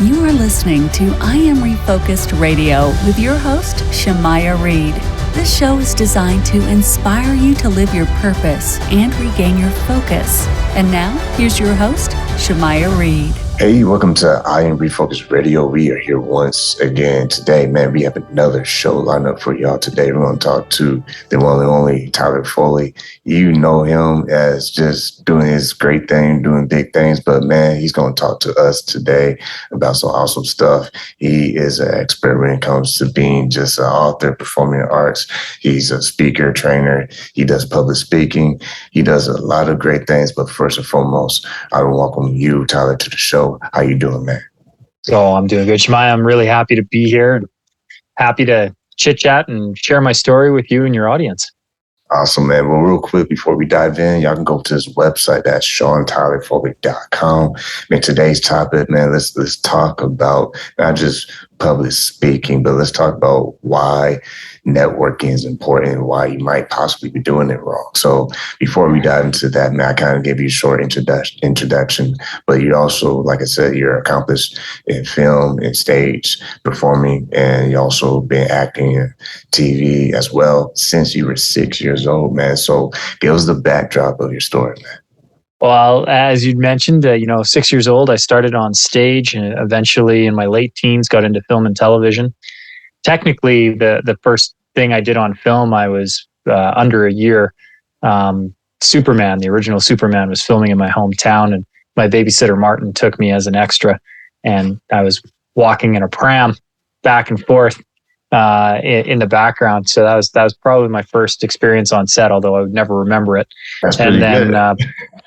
You are listening to I Am Refocused Radio with your host, Shamaya Reed. This show is designed to inspire you to live your purpose and regain your focus. And now, here's your host, Shamaya Reed. Hey, welcome to I Am Refocused Radio. We are here once again today. Man, we have another show lined up for y'all today. We're going to talk to the one and only Tyler Foley. You know him as just doing his great thing, doing big things, but man, he's going to talk to us today about some awesome stuff. He is an expert when it comes to being just an author, performing arts. He's a speaker, trainer. He does public speaking. He does a lot of great things, but first and foremost, I want to welcome you, Tyler, to the show. How you doing, man? Oh, I'm doing good, Shemai. I'm really happy to be here and happy to chit chat and share my story with you and your audience. Awesome, man. Well, real quick before we dive in, y'all can go to his website. That's SeanTylerFoley.com. Man, today's topic, man, let's talk about not just public speaking, but let's talk about why networking is important and why you might possibly be doing it wrong. So before we dive into that, man, I kind of gave you a short introduction, but you also, like I said, you're accomplished in film and stage performing, and you also been acting in TV as well since you were 6 years old, man. So give us the backdrop of your story, man. Well, as you'd mentioned, 6 years old, I started on stage and eventually in my late teens got into film and television. Technically, the first thing I did on film, I was under a year. Superman, the original Superman, was filming in my hometown, and my babysitter Martin took me as an extra, and I was walking in a pram back and forth in the background. So that was probably my first experience on set, although I would never remember it. That's and then,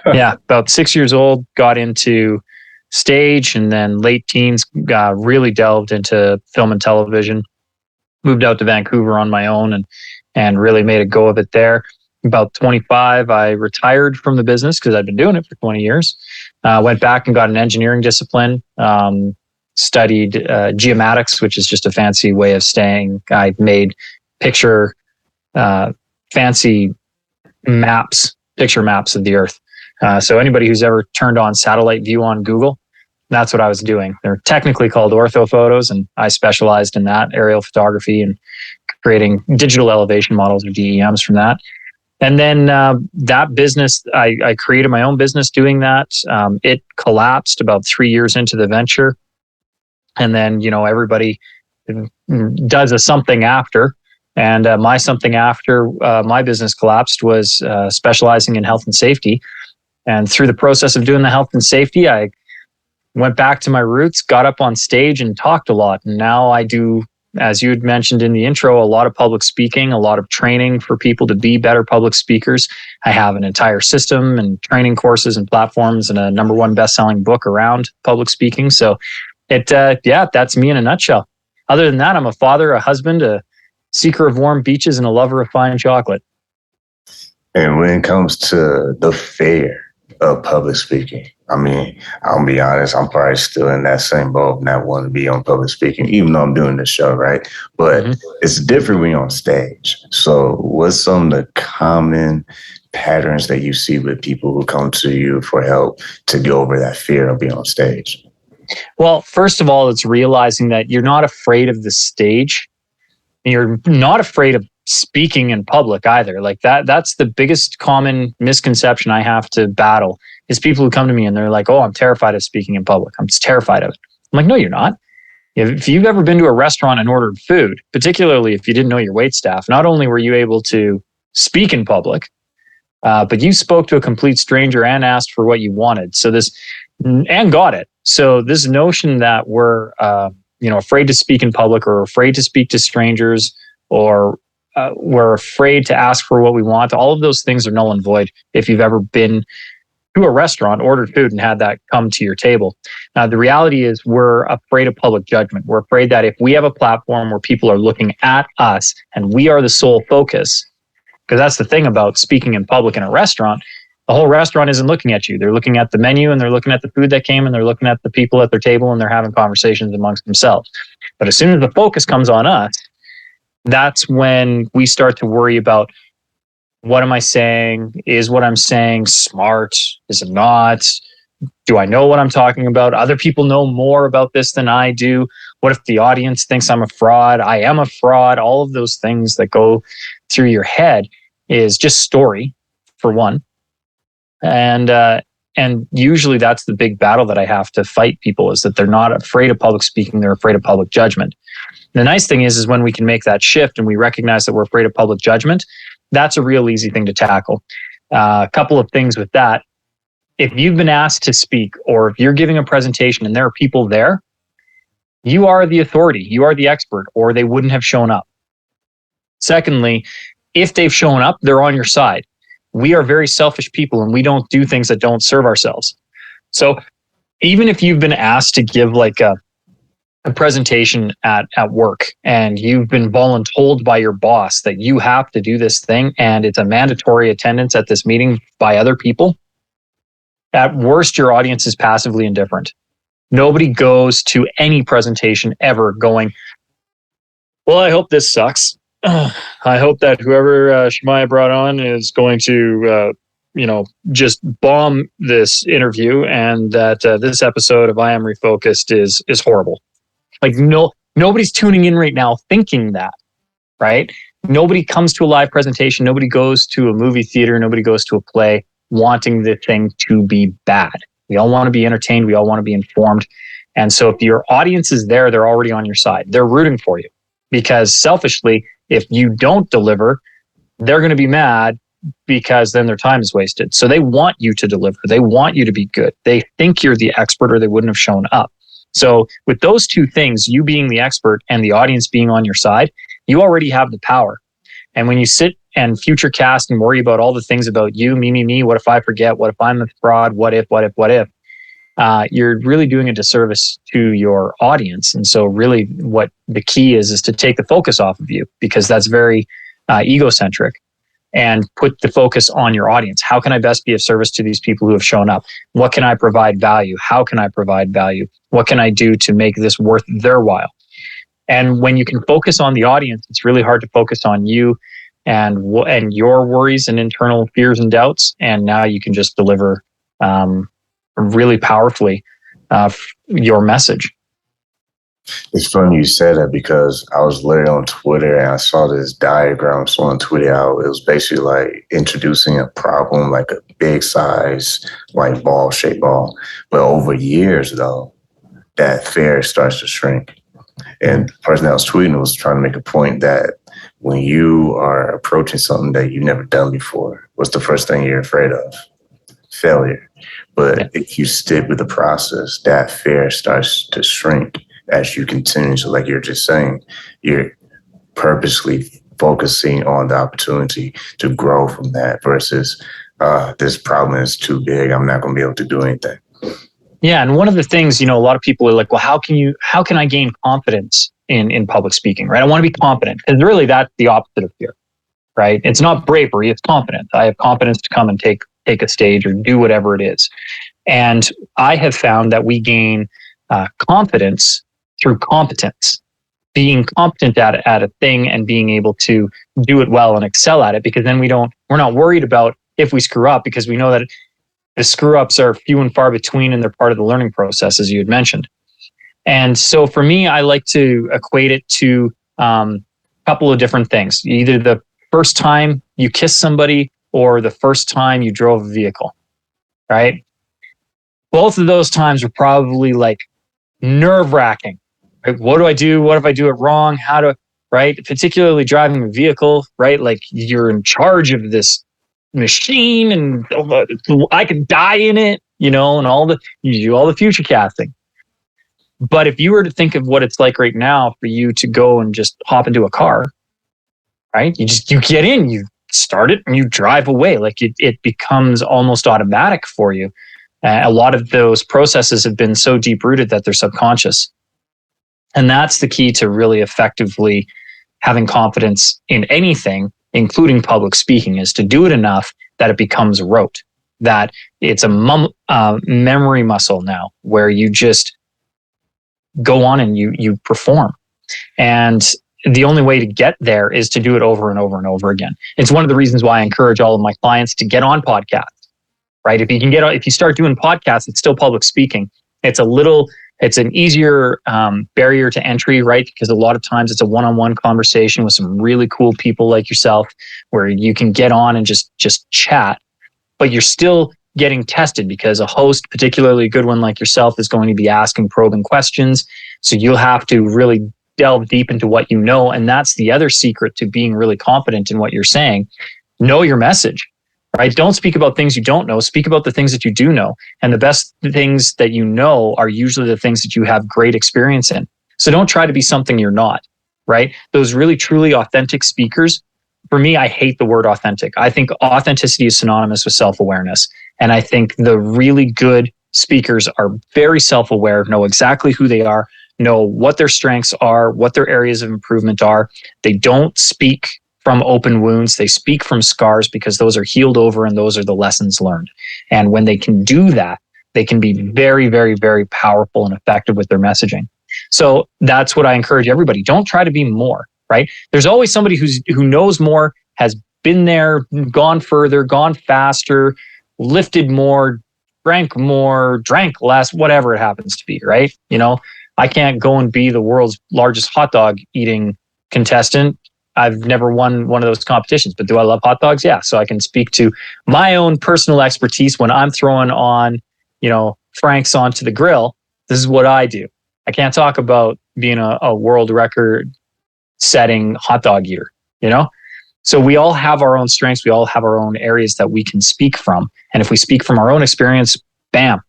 about 6 years old, got into stage, and then late teens, really delved into film and television. Moved out to Vancouver on my own and really made a go of it there. About 25, I retired from the business because I'd been doing it for 20 years. Went back and got an engineering discipline. Studied geomatics, which is just a fancy way of saying I made picture maps of the earth. So anybody who's ever turned on satellite view on Google, that's what I was doing. They're technically called ortho photos, and I specialized in that, aerial photography, and creating digital elevation models or DEMs from that. And then that business, I created my own business doing that. It collapsed about 3 years into the venture. And then, everybody does a something after. And my something after my business collapsed was specializing in health and safety. And through the process of doing the health and safety, I went back to my roots, got up on stage and talked a lot. And now I do, as you had mentioned in the intro, a lot of public speaking, a lot of training for people to be better public speakers. I have an entire system and training courses and platforms and a #1 best-selling book around public speaking. So that's me in a nutshell. Other than that, I'm a father, a husband, a seeker of warm beaches, and a lover of fine chocolate. And when it comes to the fear of public speaking, I mean, I'll be honest, I'm probably still in that same boat, not wanting to be on public speaking, even though I'm doing this show, right? But It's different when you're on stage. So what's some of the common patterns that you see with people who come to you for help to get over that fear of being on stage? Well, first of all, it's realizing that you're not afraid of the stage. You're not afraid of speaking in public either. Like that's the biggest common misconception I have to battle is people who come to me and they're like, oh, I'm terrified of speaking in public. I'm just terrified of it. I'm like, no, you're not. If you've ever been to a restaurant and ordered food, particularly if you didn't know your waitstaff, not only were you able to speak in public, but you spoke to a complete stranger and asked for what you wanted. And got it. So this notion that we're, afraid to speak in public or afraid to speak to strangers or we're afraid to ask for what we want, all of those things are null and void if you've ever been to a restaurant, ordered food, and had that come to your table. Now, the reality is we're afraid of public judgment. We're afraid that if we have a platform where people are looking at us and we are the sole focus, because that's the thing about speaking in public in a restaurant, the whole restaurant isn't looking at you. They're looking at the menu and they're looking at the food that came and they're looking at the people at their table and they're having conversations amongst themselves. But as soon as the focus comes on us, that's when we start to worry about what am I saying? Is what I'm saying smart? Is it not? Do I know what I'm talking about? Other people know more about this than I do. What if the audience thinks I'm a fraud? I am a fraud. All of those things that go through your head is just story, for one. And usually that's the big battle that I have to fight people, is that they're not afraid of public speaking. They're afraid of public judgment. The nice thing is when we can make that shift and we recognize that we're afraid of public judgment, that's a real easy thing to tackle. A couple of things with that. If you've been asked to speak, or if you're giving a presentation and there are people there, you are the authority, you are the expert, or they wouldn't have shown up. Secondly, if they've shown up, they're on your side. We are very selfish people and we don't do things that don't serve ourselves. So even if you've been asked to give like a presentation at work and you've been voluntold by your boss that you have to do this thing and it's a mandatory attendance at this meeting by other people, at worst, your audience is passively indifferent. Nobody goes to any presentation ever going, well, I hope this sucks. I hope that whoever Shemaiah brought on is going to, just bomb this interview, and that this episode of I Am Refocused is horrible. Like, nobody's tuning in right now thinking that, right? Nobody comes to a live presentation. Nobody goes to a movie theater. Nobody goes to a play wanting the thing to be bad. We all want to be entertained. We all want to be informed. And so if your audience is there, they're already on your side. They're rooting for you, because selfishly, if you don't deliver, they're going to be mad, because then their time is wasted. So they want you to deliver. They want you to be good. They think you're the expert or they wouldn't have shown up. So with those two things, you being the expert and the audience being on your side, you already have the power. And when you sit and future cast and worry about all the things about you, me, what if I forget? What if I'm a fraud? What if? You're really doing a disservice to your audience. And so really what the key is to take the focus off of you, because that's very egocentric, and put the focus on your audience. How can I best be of service to these people who have shown up? What can I provide value? How can I provide value? What can I do to make this worth their while? And when you can focus on the audience, it's really hard to focus on you and your worries and internal fears and doubts. And now you can just deliver really powerfully your message. It's funny you said that, because I was literally on Twitter and I saw this diagram. So on Twitter, it was basically like introducing a problem, like a big size, like shaped ball. But over years, though, that fear starts to shrink. And the person that was tweeting was trying to make a point that when you are approaching something that you've never done before, what's the first thing you're afraid of? Failure. But if you stick with the process, that fear starts to shrink as you continue. So like you're just saying, you're purposely focusing on the opportunity to grow from that versus this problem is too big, I'm not going to be able to do anything. Yeah. And one of the things, a lot of people are like, well, how can I gain confidence in public speaking, right? I want to be confident, because really that's the opposite of fear, right? It's not bravery, it's confidence. I have confidence to come and take a stage or do whatever it is. And I have found that we gain confidence through competence, being competent at a thing and being able to do it well and excel at it, because then we're not worried about if we screw up, because we know that the screw ups are few and far between and they're part of the learning process, as you had mentioned. And so for me, I like to equate it to a couple of different things. Either the first time you kiss somebody or the first time you drove a vehicle, right? Both of those times were probably like nerve-wracking. Right? What do I do? What if I do it wrong? Right? Particularly driving a vehicle, right? Like you're in charge of this machine and I could die in it, and you do all the future casting. But if you were to think of what it's like right now for you to go and just hop into a car, right? You get in, you start it and you drive away. Like it becomes almost automatic for you. A lot of those processes have been so deep rooted that they're subconscious. And that's the key to really effectively having confidence in anything, including public speaking, is to do it enough that it becomes rote, that it's a memory muscle now where you just go on and you perform. And the only way to get there is to do it over and over and over again. It's one of the reasons why I encourage all of my clients to get on podcasts, right? If you start doing podcasts, it's still public speaking. It's an easier barrier to entry, right? Because a lot of times it's a one-on-one conversation with some really cool people like yourself, where you can get on and just chat, but you're still getting tested because a host, particularly a good one like yourself, is going to be asking probing questions. So you'll have to really delve deep into what you know. And that's the other secret to being really competent in what you're saying. Know your message, right? Don't speak about things you don't know. Speak about the things that you do know. And the best things that you know are usually the things that you have great experience in. So don't try to be something you're not, right? Those really, truly authentic speakers, for me, I hate the word authentic. I think authenticity is synonymous with self-awareness. And I think the really good speakers are very self-aware, know exactly who they are, know what their strengths are, what their areas of improvement are. They don't speak from open wounds. They speak from scars because those are healed over and those are the lessons learned. And when they can do that, they can be very, very, very powerful and effective with their messaging. So that's what I encourage everybody. Don't try to be more, right? There's always somebody who knows more, has been there, gone further, gone faster, lifted more, drank less, whatever it happens to be, right? I can't go and be the world's largest hot dog eating contestant. I've never won one of those competitions, but do I love hot dogs? Yeah. So I can speak to my own personal expertise when I'm throwing on, Franks onto the grill. This is what I do. I can't talk about being a world record setting hot dog eater, So we all have our own strengths. We all have our own areas that we can speak from. And if we speak from our own experience, bam,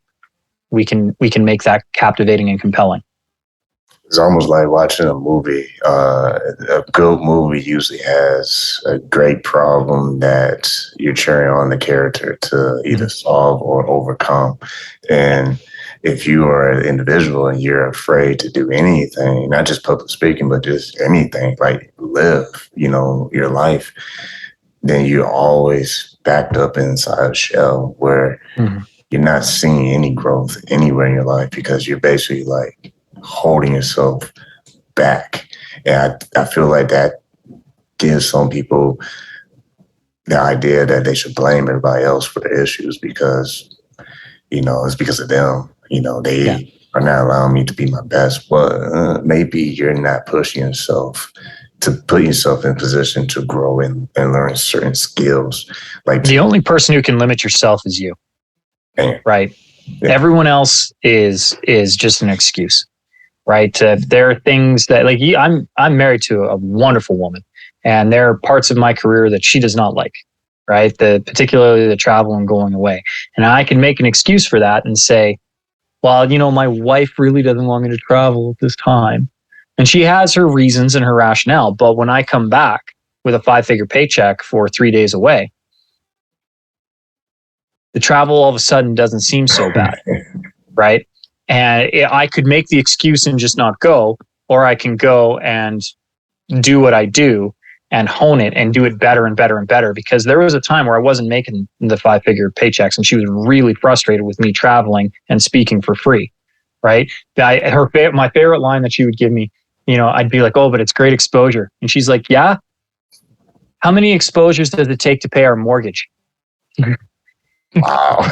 we can make that captivating and compelling. It's almost like watching a movie. A good movie usually has a great problem that you're cheering on the character to either solve or overcome. And if you are an individual and you're afraid to do anything, not just public speaking, but just anything, like live, your life, then you're always backed up inside a shell where you're not seeing any growth anywhere in your life because you're basically like holding yourself back. And I feel like that gives some people the idea that they should blame everybody else for their issues because, it's because of them. They are not allowing me to be my best. But maybe you're not pushing yourself to put yourself in position to grow and learn certain skills. Like the only person who can limit yourself is you. Right? Yeah. Everyone else is just an excuse. Right. There are things that I'm married to a wonderful woman and there are parts of my career that she does not like. Right. Particularly the travel and going away. And I can make an excuse for that and say, well, my wife really doesn't want me to travel at this time. And she has her reasons and her rationale. But when I come back with a 5-figure paycheck for 3 days away, the travel all of a sudden doesn't seem so bad. Right. And I could make the excuse and just not go, or I can go and do what I do and hone it and do it better and better and better. Because there was a time where I wasn't making the 5-figure paychecks and she was really frustrated with me traveling and speaking for free, right? My favorite line that she would give me, I'd be like, oh, but it's great exposure. And she's like, yeah? How many exposures does it take to pay our mortgage? Wow.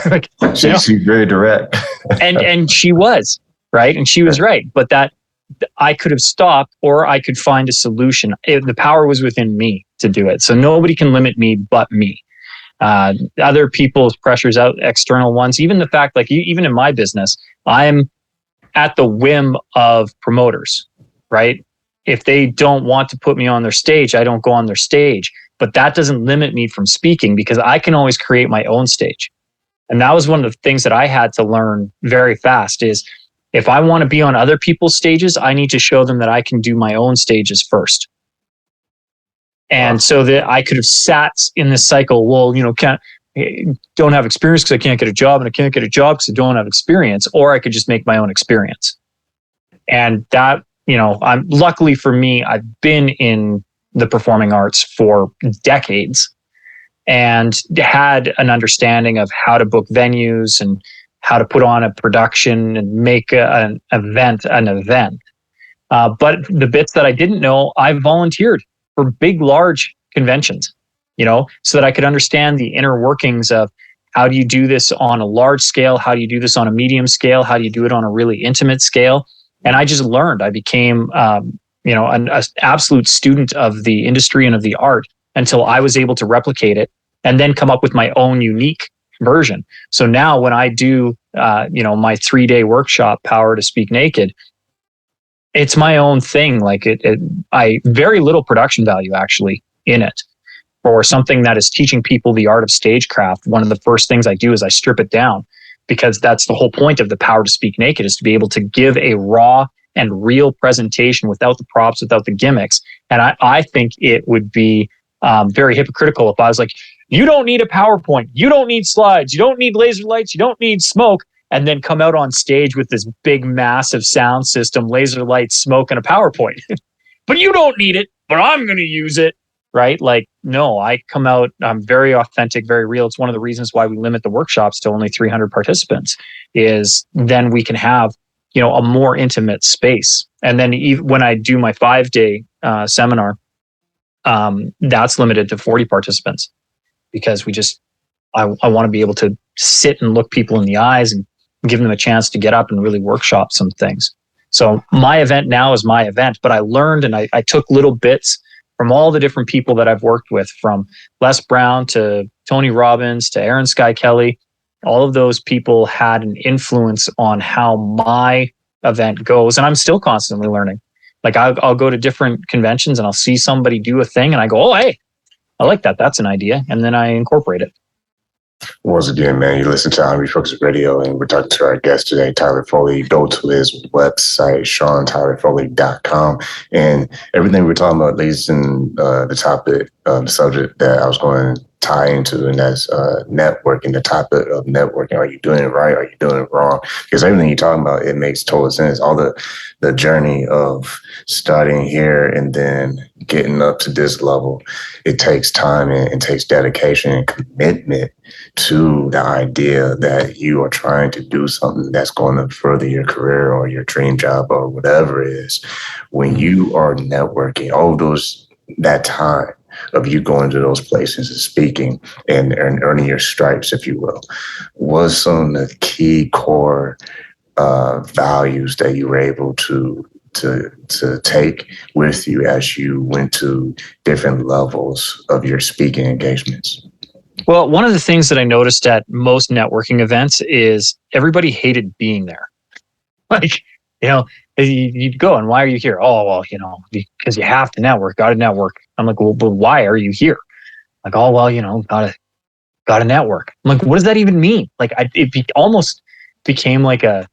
She's very direct. and she was, right? And she was right. But that I could have stopped or I could find a solution. The power was within me to do it. So nobody can limit me but me. Other people's pressures out, external ones, even the fact, even in my business, I'm at the whim of promoters, right? If they don't want to put me on their stage, I don't go on their stage. But that doesn't limit me from speaking because I can always create my own stage. And that was one of the things that I had to learn very fast is if I want to be on other people's stages, I need to show them that I can do my own stages first. And so that I could have sat in this cycle, don't have experience because I can't get a job and I can't get a job because I don't have experience, or I could just make my own experience. And that, I'm luckily for me, I've been in the performing arts for decades and had an understanding of how to book venues and how to put on a production and make an event. But the bits that I didn't know, I volunteered for big, large conventions, so that I could understand the inner workings of How do you do this on a large scale? How do you do this on a medium scale? How do you do it on a really intimate scale? And I just learned. I became, an absolute student of the industry and of the art until I was able to replicate it and then come up with my own unique version. So now when I do, my 3-day workshop, Power to Speak Naked, it's my own thing. Like I very little production value actually in it. For something that is teaching people the art of stagecraft, one of the first things I do is I strip it down, because that's the whole point of the Power to Speak Naked, is to be able to give a raw and real presentation without the props, without the gimmicks. And I think it would be very hypocritical if I was like, you don't need a PowerPoint, you don't need slides, you don't need laser lights, you don't need smoke, and then come out on stage with this big, massive sound system, laser lights, smoke, and a PowerPoint. But you don't need it, but I'm going to use it. Right? Like, no, I come out, I'm very authentic, very real. It's one of the reasons why we limit the workshops to only 300 participants, is then we can have, a more intimate space. And then even when I do my 5-day seminar, that's limited to 40 participants, because I want to be able to sit and look people in the eyes and give them a chance to get up and really workshop some things. So my event now is my event, but I learned and I took little bits from all the different people that I've worked with, from Les Brown to Tony Robbins to Aaron Sky Kelly. All of those people had an influence on how my event goes. And I'm still constantly learning. Like I'll go to different conventions and I'll see somebody do a thing and I go, oh, hey, I like that. That's an idea. And then I incorporate it. Once again, man, you listen to I'm Refocused Radio, and we're talking to our guest today, Tyler Foley. Go to his website, SeanTylerFoley.com. And everything we're talking about leads in the topic, the subject that I was going to tie into, and that's networking, the topic of networking. Are you doing it right? Are you doing it wrong? Because everything you're talking about, it makes total sense. All the journey of starting here and then getting up to this level, it takes time and takes dedication and commitment to the idea that you are trying to do something that's going to further your career or your dream job or whatever it is. When you are networking, all that time of you going to those places and speaking and earning your stripes, if you will, was some of the key core values that you were able to take with you as you went to different levels of your speaking engagements? Well, one of the things that I noticed at most networking events is everybody hated being there. Like, you'd go, and why are you here? Oh, well, because you have to network, got to network. I'm like, well, but why are you here? Like, oh, well, got to network. I'm like, what does that even mean? Like, it almost became like a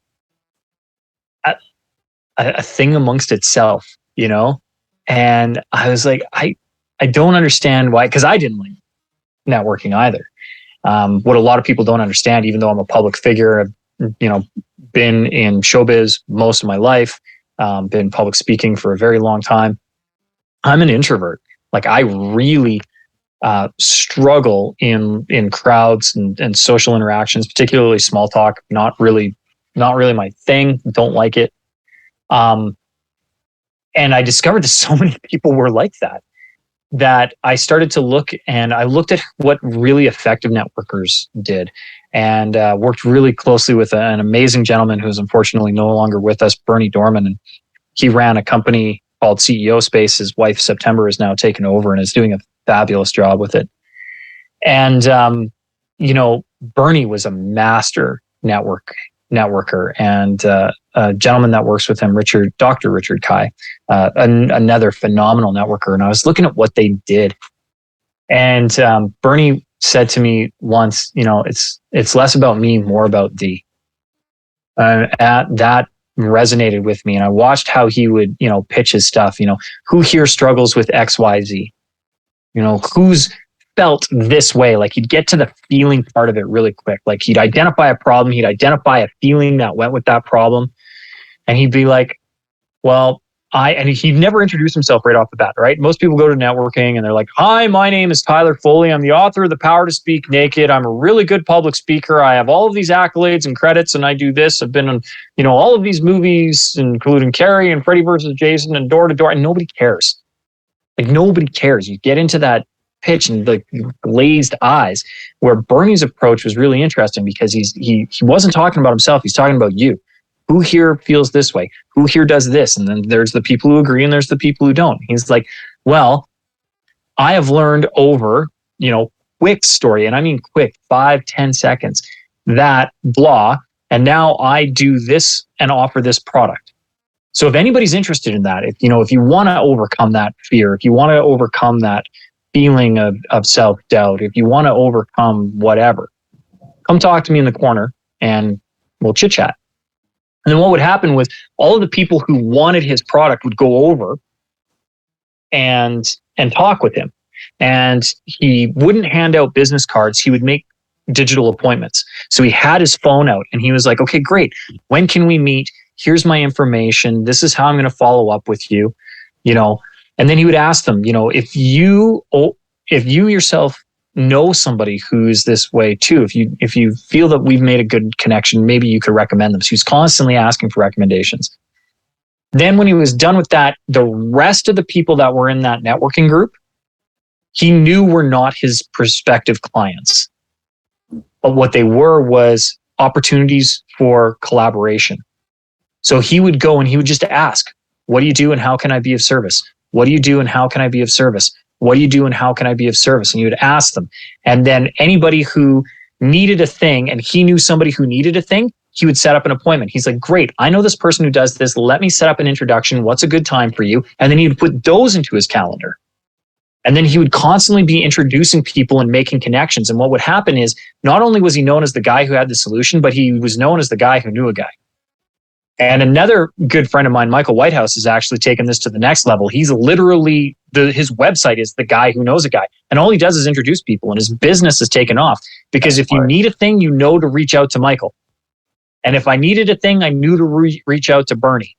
thing amongst itself, And I was like, I don't understand why, because I didn't like networking either. What a lot of people don't understand, even though I'm a public figure, I've, been in showbiz most of my life, been public speaking for a very long time. I'm an introvert. Like, I really struggle in crowds and social interactions, particularly small talk. Not really my thing. Don't like it. And I discovered that so many people were like that I started to look, and I looked at what really effective networkers did, and worked really closely with an amazing gentleman who's unfortunately no longer with us, Bernie Dorman. And he ran a company called CEO Space. His wife, September, is now taken over and is doing a fabulous job with it. And, Bernie was a master networker, and a gentleman that works with him, Dr. Richard Kai, another phenomenal networker. And I was looking at what they did. And Bernie said to me once, it's less about me, more about thee. That resonated with me. And I watched how he would, pitch his stuff. Who here struggles with X, Y, Z? Who's felt this way? Like, he'd get to the feeling part of it really quick. Like, he'd identify a problem, he'd identify a feeling that went with that problem, and he'd be like, well, and he'd never introduce himself right off the bat, right? Most people go to networking and they're like, hi, my name is Tyler Foley. I'm the author of The Power to Speak Naked. I'm a really good public speaker. I have all of these accolades and credits, and I do this. I've been on, all of these movies, including Carrie and Freddy Vs. Jason and Door to Door, and nobody cares. Like, nobody cares. You get into that pitch and like glazed eyes. Where Bernie's approach was really interesting because he wasn't talking about himself. He's talking about you. Who here feels this way? Who here does this? And then there's the people who agree and there's the people who don't. He's like, well, I have learned over, quick story, and I mean quick, 5-10 seconds, that blah, and now I do this and offer this product. So if anybody's interested in that, if you want to overcome that fear, if you want to overcome that feeling of self-doubt, if you want to overcome whatever, come talk to me in the corner and we'll chit chat. And then what would happen was all of the people who wanted his product would go over and talk with him. And he wouldn't hand out business cards. He would make digital appointments. So he had his phone out and he was like, okay, great. When can we meet? Here's my information. This is how I'm going to follow up with you, and then he would ask them, if you yourself know somebody who's this way too, if you feel that we've made a good connection, maybe you could recommend them. So he's constantly asking for recommendations. Then when he was done with that, the rest of the people that were in that networking group, he knew were not his prospective clients. But what they were was opportunities for collaboration. So he would go and he would just ask, what do you do and how can I be of service? What do you do and how can I be of service? What do you do and how can I be of service? And you would ask them. And then anybody who needed a thing and he knew somebody who needed a thing, he would set up an appointment. He's like, great, I know this person who does this. Let me set up an introduction. What's a good time for you? And then he would put those into his calendar. And then he would constantly be introducing people and making connections. And what would happen is not only was he known as the guy who had the solution, but he was known as the guy who knew a guy. And another good friend of mine, Michael Whitehouse, has actually taken this to the next level. He's literally, his website is the guy who knows a guy. And all he does is introduce people and his business has taken off. Because if you need a thing, you know to reach out to Michael. And if I needed a thing, I knew to reach out to Bernie.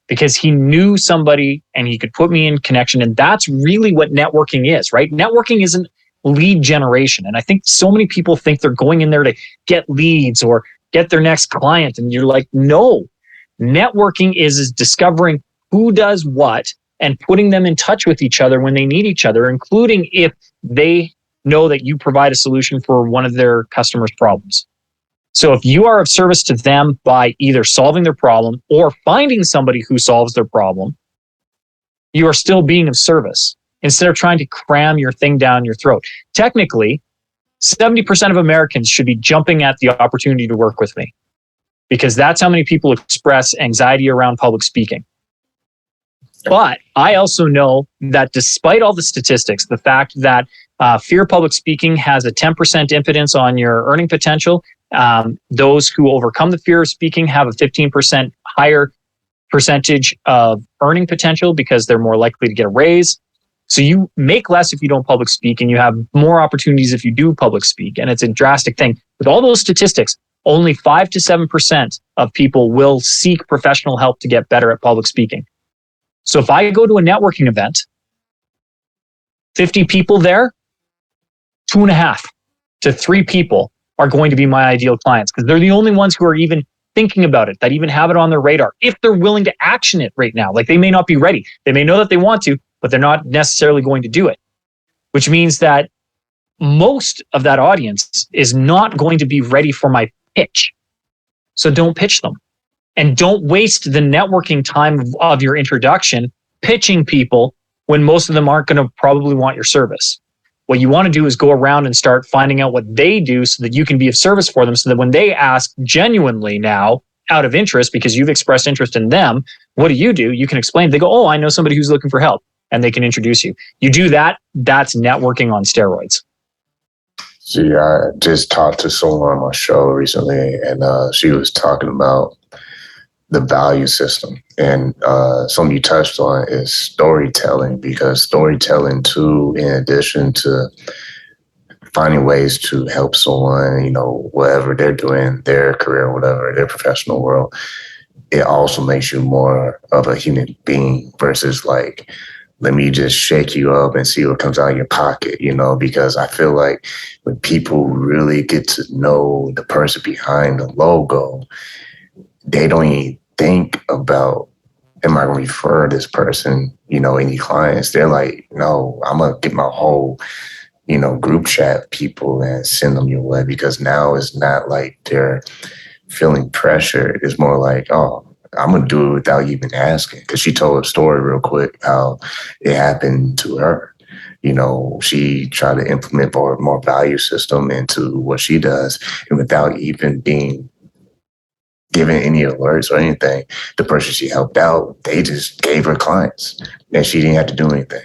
Because he knew somebody and he could put me in connection. And that's really what networking is, right? Networking isn't lead generation. And I think so many people think they're going in there to get leads or get their next client. And you're like, no. Networking is discovering who does what and putting them in touch with each other when they need each other, including if they know that you provide a solution for one of their customers' problems. So if you are of service to them by either solving their problem or finding somebody who solves their problem, you are still being of service instead of trying to cram your thing down your throat. Technically, 70% of Americans should be jumping at the opportunity to work with me, because that's how many people express anxiety around public speaking. But I also know that despite all the statistics, the fact that fear of public speaking has a 10% impedance on your earning potential, those who overcome the fear of speaking have a 15% higher percentage of earning potential because they're more likely to get a raise. So you make less if you don't public speak, and you have more opportunities if you do public speak. And it's a drastic thing. With all those statistics, only 5 to 7% of people will seek professional help to get better at public speaking. So if I go to a networking event, 50 people there, 2.5 to 3 people are going to be my ideal clients, because they're the only ones who are even thinking about it, that even have it on their radar, if they're willing to action it right now. Like, they may not be ready. They may know that they want to, but they're not necessarily going to do it, which means that most of that audience is not going to be ready for my pitch. So don't pitch them. And don't waste the networking time of your introduction pitching people when most of them aren't going to probably want your service. What you want to do is go around and start finding out what they do so that you can be of service for them, so that when they ask genuinely now out of interest, because you've expressed interest in them, what do? You can explain. They go, oh, I know somebody who's looking for help, and they can introduce you. You do that, that's networking on steroids. See, I just talked to someone on my show recently, and she was talking about the value system. And something you touched on is storytelling, because storytelling too, in addition to finding ways to help someone, whatever they're doing, their career, whatever, their professional world, it also makes you more of a human being versus like, let me just shake you up and see what comes out of your pocket, because I feel like when people really get to know the person behind the logo, they don't even think about, am I going to refer this person, any clients? They're like, no, I'm going to get my whole group chat people and send them your way, because now it's not like they're feeling pressure. It's more like, oh, I'm going to do it without even asking. Because she told a story real quick how it happened to her. She tried to implement more value system into what she does. And without even being given any alerts or anything, the person she helped out, they just gave her clients and she didn't have to do anything.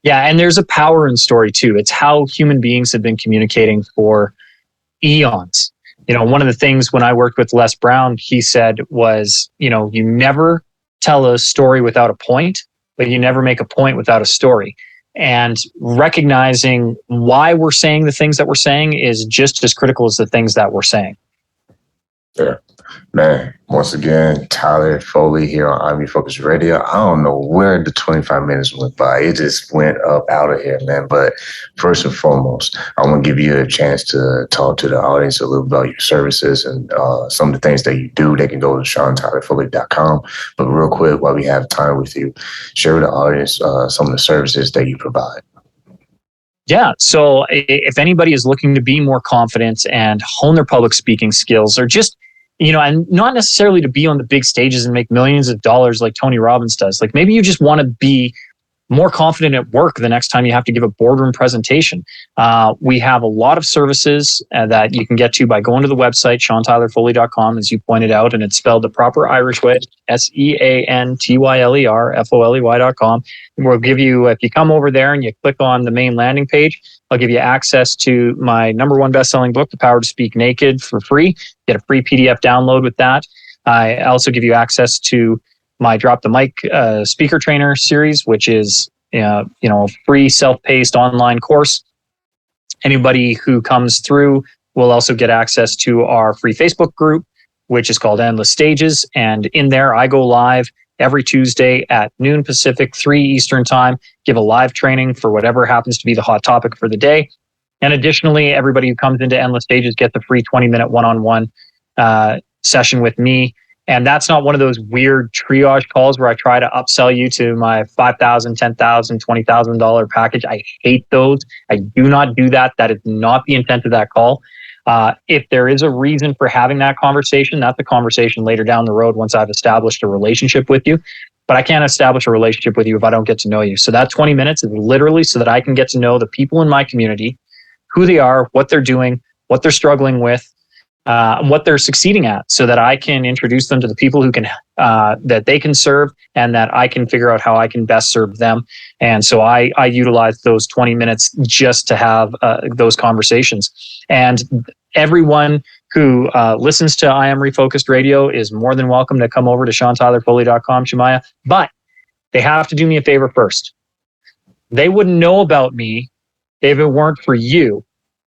Yeah, and there's a power in story too. It's how human beings have been communicating for eons. One of the things when I worked with Les Brown, he said was, you never tell a story without a point, but you never make a point without a story. And recognizing why we're saying the things that we're saying is just as critical as the things that we're saying. Yeah. Man, once again, Tyler Foley here on I'm Refocused Radio. I don't know where the 25 minutes went by. It just went up out of here, man. But first and foremost, I want to give you a chance to talk to the audience a little about your services and some of the things that you do. They can go to SeanTylerFoley.com. But real quick, while we have time with you, share with the audience some of the services that you provide. Yeah. So if anybody is looking to be more confident and hone their public speaking skills, or just, and not necessarily to be on the big stages and make millions of dollars like Tony Robbins does, like maybe you just want to be more confident at work the next time you have to give a boardroom presentation. We have a lot of services that you can get to by going to the website, SeanTylerFoley.com, as you pointed out, and it's spelled the proper Irish way, SeanTylerFoley.com. We'll give you, if you come over there and you click on the main landing page, I'll give you access to my #1 best-selling book, The Power to Speak Naked, for free. Get a free PDF download with that. I also give you access to my Drop the Mic speaker trainer series, which is a free self-paced online course. Anybody who comes through will also get access to our free Facebook group, which is called Endless Stages. And in there, I go live every Tuesday at noon Pacific, 3 Eastern time, give a live training for whatever happens to be the hot topic for the day. And additionally, everybody who comes into Endless Stages gets a free 20-minute one-on-one session with me. And that's not one of those weird triage calls where I try to upsell you to my $5,000, $10,000, $20,000 package. I hate those. I do not do that. That is not the intent of that call. If there is a reason for having that conversation, that's a conversation later down the road once I've established a relationship with you. But I can't establish a relationship with you if I don't get to know you. So that 20 minutes is literally so that I can get to know the people in my community, who they are, what they're doing, what they're struggling with, what they're succeeding at, so that I can introduce them to the people who can that they can serve, and that I can figure out how I can best serve them. And so I utilize those 20 minutes just to have those conversations. And everyone who listens to I Am Refocused Radio is more than welcome to come over to SeanTylerFoley.com, Shemaya. But they have to do me a favor first. They wouldn't know about me if it weren't for you.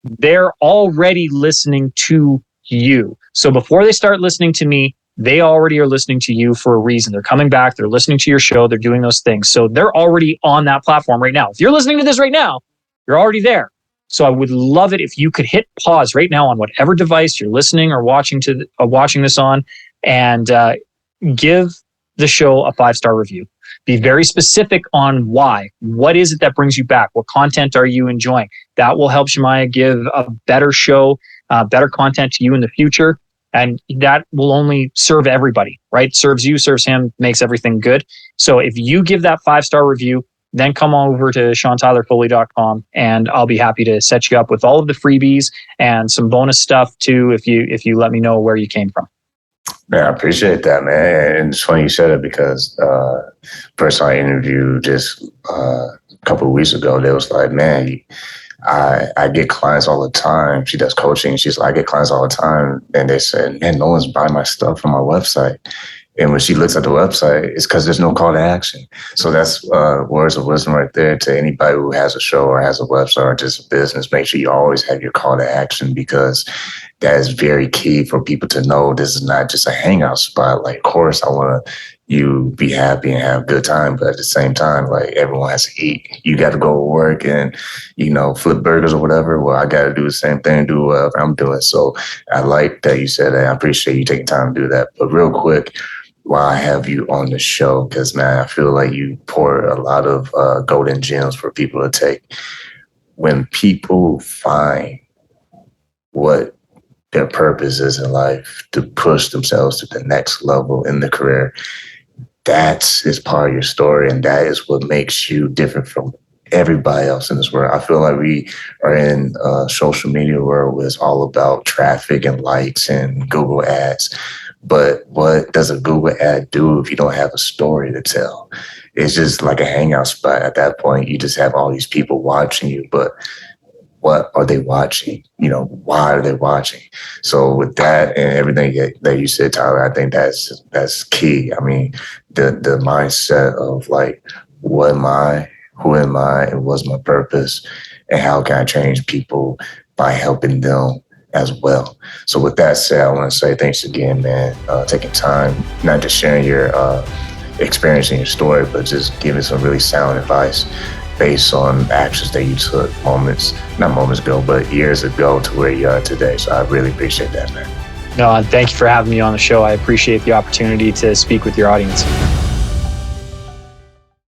They're already listening to you. So before they start listening to me, they already are listening to you for a reason. They're coming back, they're listening to your show, they're doing those things. So they're already on that platform right now. If you're listening to this right now, you're already there. So I would love it if you could hit pause right now on whatever device you're listening or watching this on, and give the show a 5-star review. Be very specific on why. What is it that brings you back? What content are you enjoying? That will help Shemaya give a better show, better content to you in the future. And that will only serve everybody, right? Serves you, serves him, makes everything good. So if you give that 5-star review, then come on over to SeanTylerFoley.com, and I'll be happy to set you up with all of the freebies and some bonus stuff too, if you let me know where you came from. Man, I appreciate that, man. And it's funny you said it, because person I interviewed just a couple of weeks ago, they was like, man, I get clients all the time. She does coaching. She's like, I get clients all the time. And they said, man, no one's buying my stuff from my website. And when she looks at the website, it's because there's no call to action. So that's words of wisdom right there to anybody who has a show or has a website or just a business. Make sure you always have your call to action, because that is very key for people to know this is not just a hangout spot. Like, of course, I want you be happy and have a good time, but at the same time, like, everyone has to eat. You got to go to work and, flip burgers or whatever. Well, I got to do the same thing, do whatever I'm doing. So I like that you said that. I appreciate you taking time to do that. But real quick, why I have you on the show, because, man, I feel like you pour a lot of golden gems for people to take. When people find what their purpose is in life to push themselves to the next level in the career, that is part of your story, and that is what makes you different from everybody else in this world. I feel like we are in a social media world where it's all about traffic and likes and Google ads. But what does a Google ad do if you don't have a story to tell? It's just like a hangout spot at that point. You just have all these people watching you, but what are they watching? Why are they watching? So with that and everything that you said, Tyler, I think that's key. I mean, the mindset of like, what am I? Who am I? And what's my purpose? And how can I change people by helping them as well? So with that said, I want to say thanks again, man, taking time, not just sharing your experience and your story, but just giving some really sound advice based on actions that you took not moments ago, but years ago to where you are today. So I really appreciate that, man. No, thank you for having me on the show. I appreciate the opportunity to speak with your audience.